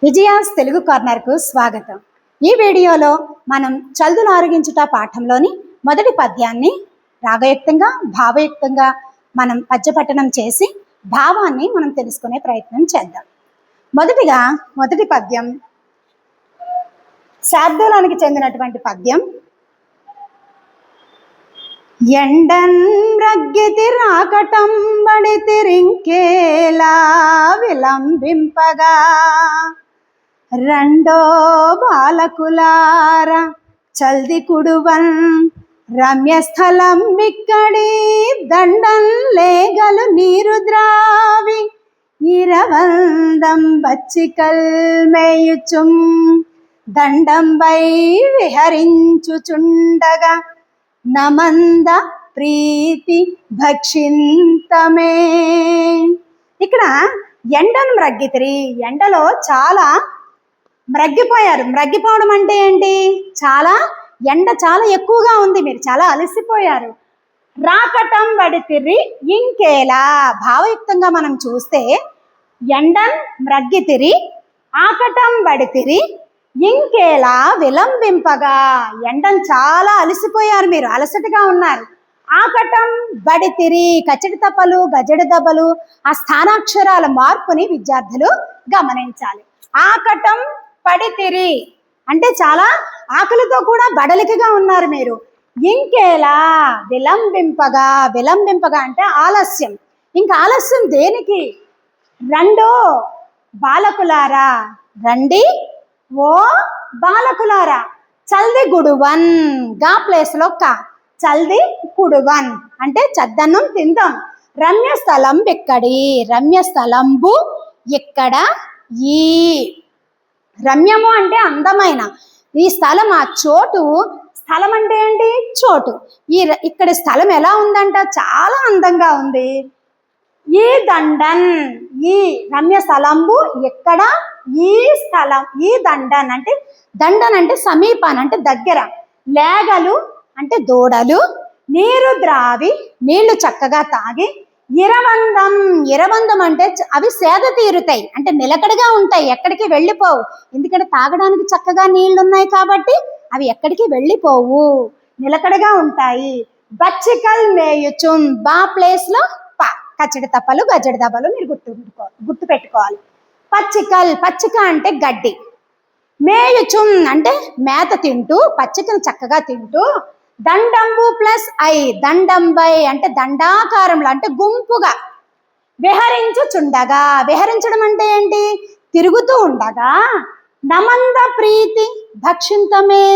విజయాస్ తెలుగు కార్నర్కు స్వాగతం. ఈ వీడియోలో మనం చల్దులు ఆరగించుట పాఠంలోని మొదటి పద్యాన్ని రాగయుక్తంగా భావయుక్తంగా మనం పద్యపఠనం చేసి భావాన్ని మనం తెలుసుకునే ప్రయత్నం చేద్దాం. మొదటిగా మొదటి పద్యం శార్దూలానికి చెందినటువంటి పద్యం. ఎండన్ రగ్గితి రాకటం బడితిరింకేలా విలంబింపగా రెండో బాలకులార చల్ది కుడువన్ రమ్యస్థలం బిక్కడి దండం లేగలు నీరు ద్రావి ఇరవందం బచ్చికల్ మేయుచుం దండంబై విహరించుచుండగా నమంద ప్రీతి భక్షింతమే. ఇక్కడ ఎండను మ్రగ్గితిరి, ఎండలో చాలా మ్రగ్గిపోయారు. మ్రగ్గిపోవడం అంటే ఏంటి? ఎండ చాలా ఎక్కువగా ఉంది, మీరు చాలా అలసిపోయారు. రాకటం బడితిరి ఇంకేలా భావయుక్తంగా మనం చూస్తే ఎండన్ మ్రగ్గితిరి ఆకటం బడితిరి ఇంకేలా విలంబింపగా, ఎండను చాలా అలసిపోయారు, మీరు అలసటగా ఉన్నారు. ఆకటం బడితిరి కచ్చడి తప్పలు గజడి దెబ్బలు ఆ స్థానాక్షరాల మార్పుని విద్యార్థులు గమనించాలి. ఆకటం పడితిరి అంటే చాలా ఆకలితో కూడా బడలికగా ఉన్నారు మీరు. ఇంకేలా విలంబింపగా, విలంబింపగా అంటే ఆలస్యం. ఇంకా ఆలస్యం దేనికి? రెండో బాలకులారా, రండి ఓ బాలకులారా. చల్ది గుడువన్, గా ప్లేస్లో కా, చల్ది కుడువన్ అంటే చద్దన్నం తిందాం. రమ్యస్థలం ఎక్కడి, రమ్యస్థలంబు ఎక్కడ, ఈ రమ్యము అంటే అందమైన, ఈ స్థలం ఆ చోటు. స్థలం అంటే ఏంటి? చోటు. ఇక్కడ స్థలం ఎలా ఉందంట? చాలా అందంగా ఉంది. ఈ దండన్, ఈ రమ్య స్థలంబు ఎక్కడ, ఈ స్థలం, ఈ దండన్ అంటే దండన్ అంటే సమీపాన్ అంటే దగ్గర, లేగలు అంటే దూడలు, నీరు ద్రావి నీళ్లు చక్కగా తాగి, ఇరవందం, ఇరవందం అంటే అవి సేద తీరుతాయి అంటే నిలకడగా ఉంటాయి, ఎక్కడికి వెళ్ళిపోవు. ఎందుకంటే తాగడానికి చక్కగా నీళ్లు ఉన్నాయి కాబట్టి అవి ఎక్కడికి వెళ్ళిపోవు, నిలకడగా ఉంటాయి. బచ్చికల్ మేయుచుం, బా ప్లేస్ లో పా, కచ్చడి తప్పలు గజ్జడి దెబ్బలు మీరు గుర్తు పెట్టుకోవాలి. పచ్చికల్, పచ్చిక అంటే గడ్డి, మేయుచుం అంటే మేత తింటూ, పచ్చికను చక్కగా తింటూ, దండంబు ప్లస్ ఐ దండంబై అంటే దండాకారంలో అంటే గుంపుగా, విహరించుచుండగా, విహరించడం అంటే ఏంటి? తిరుగుతూ ఉండగా, నమంద ప్రీతి భక్షింతమే,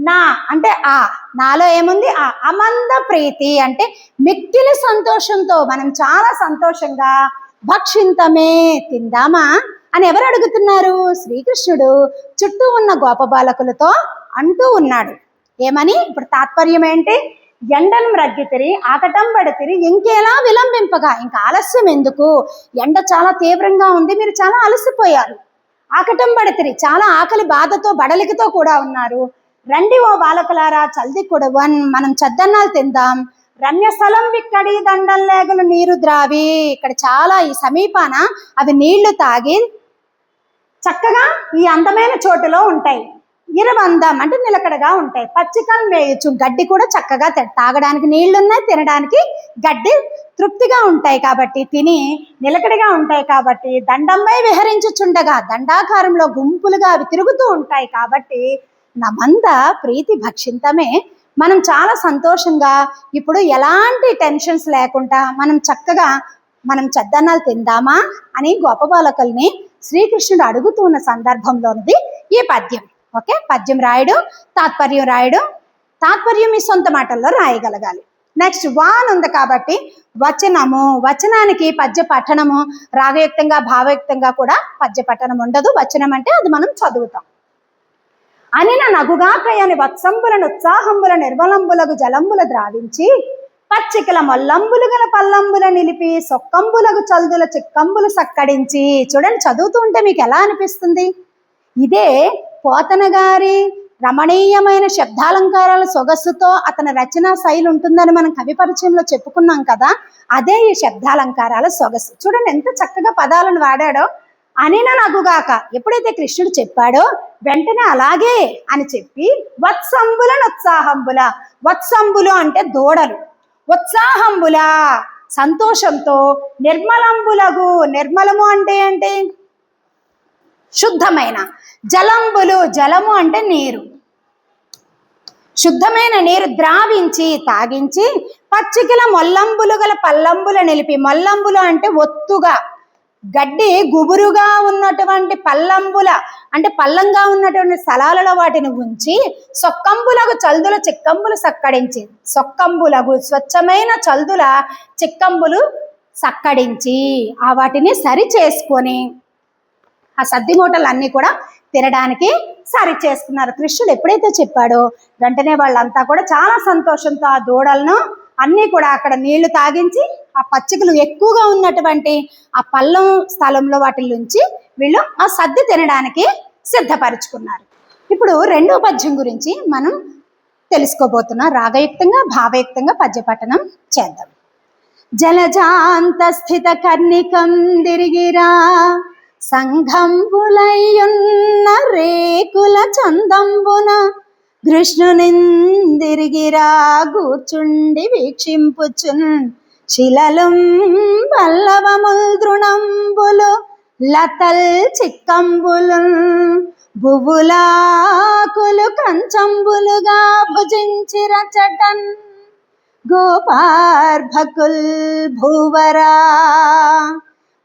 నా అంటే ఆ, నాలో ఏముంది? ఆ అమంద ప్రీతి అంటే మిక్కిలి సంతోషంతో, మనం చాలా సంతోషంగా భక్షింతమే తిందామా అని ఎవరు అడుగుతున్నారు? శ్రీకృష్ణుడు చుట్టూ ఉన్న గోపబాలకులతో అంటూ ఉన్నాడు. ఏమని? ఇప్పుడు తాత్పర్యం ఏంటి? ఎండను మ్రగ్గితిరి ఆకటం బడితిరి ఇంకేలా విలంబింపగా, ఇంకా ఆలస్యం ఎందుకు? ఎండ చాలా తీవ్రంగా ఉంది, మీరు చాలా అలసిపోయారు. ఆకటం బడితిరి చాలా ఆకలి బాధతో బడలికతో కూడా ఉన్నారు. రండి ఓ బాలకులారా, చల్ది కుడవన్ మనం చద్దన్నాలు తిందాం. రమ్యస్థలం ఇక్కడి దండం లేగలు నీరు ద్రావి, ఇక్కడ చాలా ఈ సమీపాన అవి నీళ్లు తాగి చక్కగా ఈ అందమైన చోటులో ఉంటాయి. ఇరవందం అంటే నిలకడగా ఉంటాయి. పచ్చికల్ మేయచ్చు, గడ్డి కూడా చక్కగా తాగడానికి నీళ్లున్నాయి, తినడానికి గడ్డి తృప్తిగా ఉంటాయి కాబట్టి, తిని నిలకడగా ఉంటాయి కాబట్టి, దండంపై విహరించుచుండగా దండాకారంలో గుంపులుగా అవి తిరుగుతూ ఉంటాయి కాబట్టి, నమంద ప్రీతి భక్షింతమే మనం చాలా సంతోషంగా ఇప్పుడు ఎలాంటి టెన్షన్స్ లేకుండా మనం చక్కగా మనం చద్దన్నాలు తిందామా అని గొప్ప బాలకుల్ని శ్రీకృష్ణుడు అడుగుతున్న సందర్భంలోనిది ఈ పద్యం. ఓకే, పద్యం రాయడు, తాత్పర్యం రాయడు. తాత్పర్యం మీ సొంత మాటల్లో రాయగలగాలి. నెక్స్ట్ వాన్ ఉంది కాబట్టి వచనము, వచనానికి పద్య పఠనము రాగయుక్తంగా భావయుక్తంగా కూడా పద్య పఠనం ఉండదు. వచనం అంటే అది మనం చదువుతాం. అనిన నగుగాకయని వత్సంబులను ఉత్సాహంబుల నిర్మలంబులకు జలంబుల ద్రావించి పచ్చికల మొల్లంబులు గల పల్లంబుల నిలిపి సొక్కంబులకు చల్దుల చిక్కంబులు సక్కడించి. చూడండి, చదువుతూ ఉంటే మీకు ఎలా అనిపిస్తుంది? ఇదే పోతన గారి రమణీయమైన శబ్దాలంకారాల సొగస్సుతో అతని రచనా శైలి ఉంటుందని మనం కవి పరిచయంలో చెప్పుకున్నాం కదా. అదే ఈ శబ్దాలంకారాల సొగసు. చూడండి ఎంత చక్కగా పదాలను వాడాడో. అనిననగుగాక. ఎప్పుడైతే కృష్ణుడు చెప్పాడో వెంటనే అలాగే అని చెప్పి వత్సంబుల ఉత్సాహంబుల. వత్సంబులు అంటే దూడలు, ఉత్సాహంబుల సంతోషంతో, నిర్మలంబులగు. నిర్మలము అంటే ఏంటి? శుద్ధమైన. జలంబులు, జలము అంటే నీరు, శుద్ధమైన నీరు ద్రావించి తాగించి పచ్చికల మొల్లంబులు గల పల్లంబుల నిలిపి. మొల్లంబులు అంటే ఒత్తుగా గడ్డి గుబురుగా ఉన్నటువంటి పల్లంబుల అంటే పల్లంగా ఉన్నటువంటి స్థలాలలో వాటిని ఉంచి సొక్కంబులకు చల్దుల చిక్కంబులు సక్కడించి. సొక్కంబులకు స్వచ్ఛమైన చల్దుల చిక్కంబులు సక్కడించి ఆ వాటిని సరి చేసుకొని ఆ సద్ది మూటలన్నీ కూడా తినడానికి సరి చేసుకున్నారు. కృష్ణుడు ఎప్పుడైతే చెప్పాడో వెంటనే వాళ్ళంతా కూడా చాలా సంతోషంతో ఆ దూడలను అన్నీ కూడా అక్కడ నీళ్లు తాగించి ఆ పచ్చికలు ఎక్కువగా ఉన్నటువంటి ఆ పల్లం స్థలంలో వాటిల్లోంచి వీళ్ళు ఆ సద్ది తినడానికి సిద్ధపరుచుకున్నారు. ఇప్పుడు రెండో పద్యం గురించి మనం తెలుసుకోబోతున్నాం. రాగయుక్తంగా భావయుక్తంగా పద్యపఠనం చేద్దాం. జలజాంత స్థిత కర్ణికం దిరిగిరా సంఘంబులయ్యున్న రేకుల చందంబున కృష్ణునిందిరిగిరా కూర్చుండి వీక్షింపుచున్ శిలలుం పల్లవముల్ దృణంబులు లతల్ చిక్కంబులు భువులాకులు కంచంబులుగా భుజించిర చటన్ గోపార్భకుల్ భూవరా.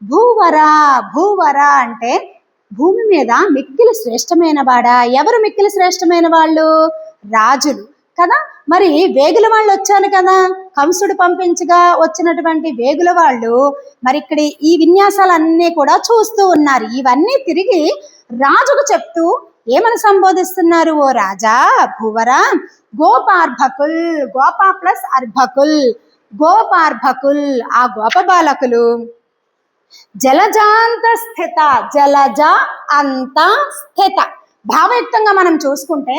భూవరా, భూవరా అంటే భూమి మీద మిక్కిలి శ్రేష్టమైన వాడా. ఎవరు మిక్కిలి శ్రేష్టమైన వాళ్ళు? రాజులు కదా. మరి వేగుల వాళ్ళు వచ్చాను కదా, కంసుడు పంపించగా వచ్చినటువంటి వేగుల వాళ్ళు మరి ఇక్కడ ఈ విన్యాసాలన్నీ కూడా చూస్తూ ఉన్నారు. ఇవన్నీ తిరిగి రాజుకు చెప్తూ ఏమని సంబోధిస్తున్నారు? ఓ రాజా భూవరా, గోపార్భకుల్. గోపా ప్లస్ అర్భకుల్, గోపార్భకుల్ ఆ గోప బాలకులు. జలజాంత స్థిత, జలజ అంత స్థిత. భావయుక్తంగా మనం చూసుకుంటే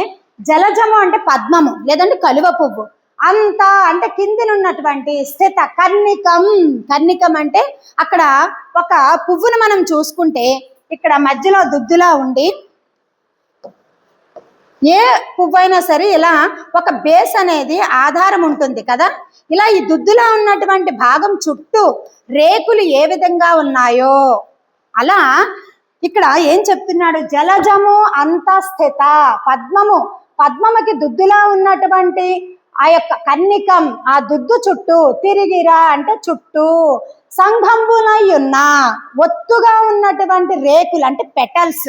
జలజము అంటే పద్మము లేదంటే కలువ పువ్వు, అంత అంటే కిందినున్నటువంటి, స్థిత కర్ణికం. కర్ణికం అంటే అక్కడ ఒక పువ్వును మనం చూసుకుంటే ఇక్కడ మధ్యలో దుద్దులా ఉండి ఏ పువ్వైనా సరే ఇలా ఒక బేస్ అనేది ఆధారం ఉంటుంది కదా. ఇలా ఈ దుద్దులా ఉన్నటువంటి భాగం చుట్టూ రేకులు ఏ విధంగా ఉన్నాయో అలా ఇక్కడ ఏం చెప్తున్నాడు? జలజము అంత స్థిత. పద్మము, పద్మముకి దుద్దులా ఉన్నటువంటి ఆ యొక్క కర్ణికం ఆ దుద్దు చుట్టూ తిరిగిరా అంటే చుట్టూ సంఘంబులై ఉన్న ఒత్తుగా ఉన్నటువంటి రేకులు అంటే పెటల్స్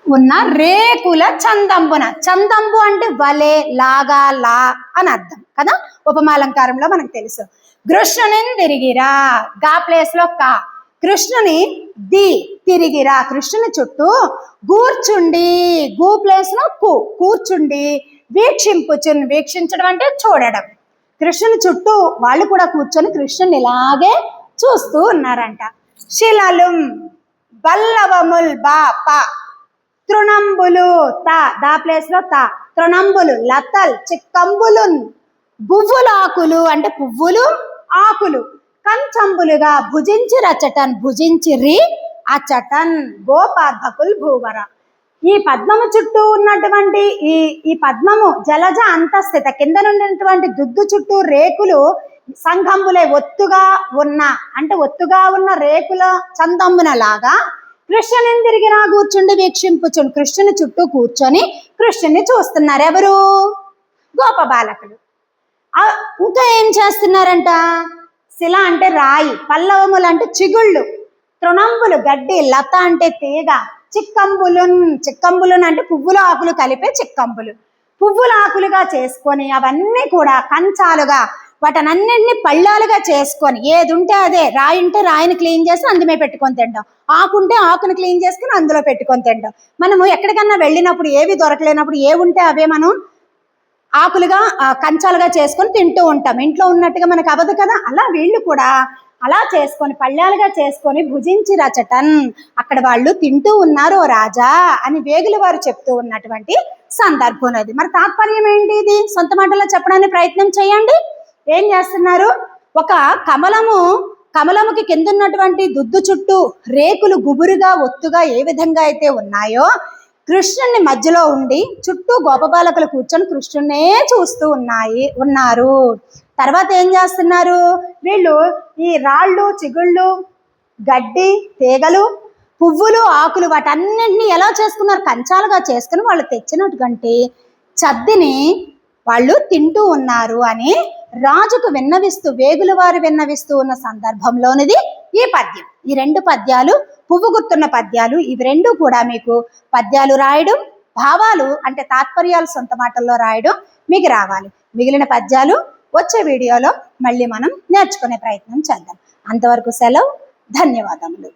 ఉన్న రేకుల చందంబున. చందంబు అంటే వలే, లాగా, లా అని అర్థం కదా. ఉపమాలంకారంలో మనకు తెలుసు. కృష్ణుని తిరిగిరా, గా ప్లేస్ లో కా. కృష్ణుని ది తిరిగిరా, కృష్ణుని చుట్టూ కూర్చుండి, గు ప్లేస్ లో కు కూర్చుండి వీక్షింపుచున్. వీక్షించడం అంటే చూడడం. కృష్ణుని చుట్టూ వాళ్ళు కూడా కూర్చొని కృష్ణుని ఇలాగే చూస్తూ ఉన్నారంట. శిలలుం బల్లవముల్ బా ప. తృణంబులు తా, దా ప్లేస్ లో తా. తృణంబులు లతల్ చిక్కంబులున్. పువ్వులాకులు అంటే పువ్వులు ఆకులు. కంచంబులుగా భుజించి రచటన్, భుజించిరి అచటన్. గోపార్భకుల్ భూవర. ఈ పద్మము చుట్టూ ఉన్నటువంటి ఈ పద్మము జలజ అంతస్థిత, కింద ఉన్నటువంటి దుద్దు చుట్టూ రేకులు సంఘంబులే ఒత్తుగా ఉన్న అంటే ఒత్తుగా ఉన్న రేకుల చందంబున లాగా కృష్ణుని తిరిగినా కూర్చుండి వీక్షింపుచుండు. కృష్ణుని చుట్టూ కూర్చొని కృష్ణుని చూస్తున్నారు. ఎవరు? గోప బాలకులు. ఇంకా ఏం చేస్తున్నారంట? శిల అంటే రాయి, పల్లవములు అంటే చిగుళ్ళు, తృణంబులు గడ్డి, లత అంటే తీగ, చిక్కంబులున్. చిక్కంబులున్ అంటే పువ్వుల ఆకులు కలిపే చిక్కంబులు. పువ్వుల ఆకులుగా చేసుకొని అవన్నీ కూడా కంచాలుగా వాటనన్నింటినీ పళ్ళాలుగా చేసుకొని ఏది ఉంటే అదే, రాయి ఉంటే రాయిని క్లీన్ చేసి అందుమే పెట్టుకొని తింటాం, ఆకుంటే ఆకుని క్లీన్ చేసుకుని అందులో పెట్టుకొని తింటాం. మనము ఎక్కడికన్నా వెళ్ళినప్పుడు ఏవి దొరకలేనప్పుడు ఏ ఉంటే అవే మనం ఆకులుగా కంచాలుగా చేసుకొని తింటూ ఉంటాం. ఇంట్లో ఉన్నట్టుగా మనకు అవ్వదు కదా. అలా వీళ్ళు కూడా అలా చేసుకొని పళ్ళాలుగా చేసుకొని భుజించి రచటన్. అక్కడ వాళ్ళు తింటూ ఉన్నారు ఓ రాజా అని వేగుల వారు చెప్తూ ఉన్నటువంటి సందర్భం అది. మరి తాత్పర్యం ఏంటి? ఇది సొంత మాటలో చెప్పడానికి ప్రయత్నం చేయండి. ఏం చేస్తున్నారు? ఒక కమలముకి కింద ఉన్నటువంటి దుద్దు చుట్టూ రేకులు గుబురుగా ఒత్తుగా ఏ విధంగా అయితే ఉన్నాయో, కృష్ణుని మధ్యలో ఉండి చుట్టూ గోపబాలకులు కూర్చొని కృష్ణున్నే చూస్తూ ఉన్నారు. తర్వాత ఏం చేస్తున్నారు వీళ్ళు? ఈ రాళ్ళు, చిగుళ్ళు, గడ్డి, తీగలు, పువ్వులు, ఆకులు వాటన్నింటినీ ఎలా చేసుకున్నారు? కంచాలుగా చేసుకుని వాళ్ళు తెచ్చినటువంటి చద్దిని వాళ్ళు తింటూ ఉన్నారు అని రాజుకు విన్నవిస్తూ, వేగుల వారు విన్నవిస్తూ ఉన్న సందర్భంలోనిది ఈ పద్యం. ఈ 2 పద్యాలు పువ్వు గుర్తున్న పద్యాలు. ఇవి 2 కూడా మీకు పద్యాలు రాయడం, భావాలు అంటే తాత్పర్యాలు సొంత మాటల్లో రాయడం మీకు రావాలి. మిగిలిన పద్యాలు వచ్చే వీడియోలో మళ్ళీ మనం నేర్చుకునే ప్రయత్నం చేద్దాం. అంతవరకు సెలవు. ధన్యవాదములు.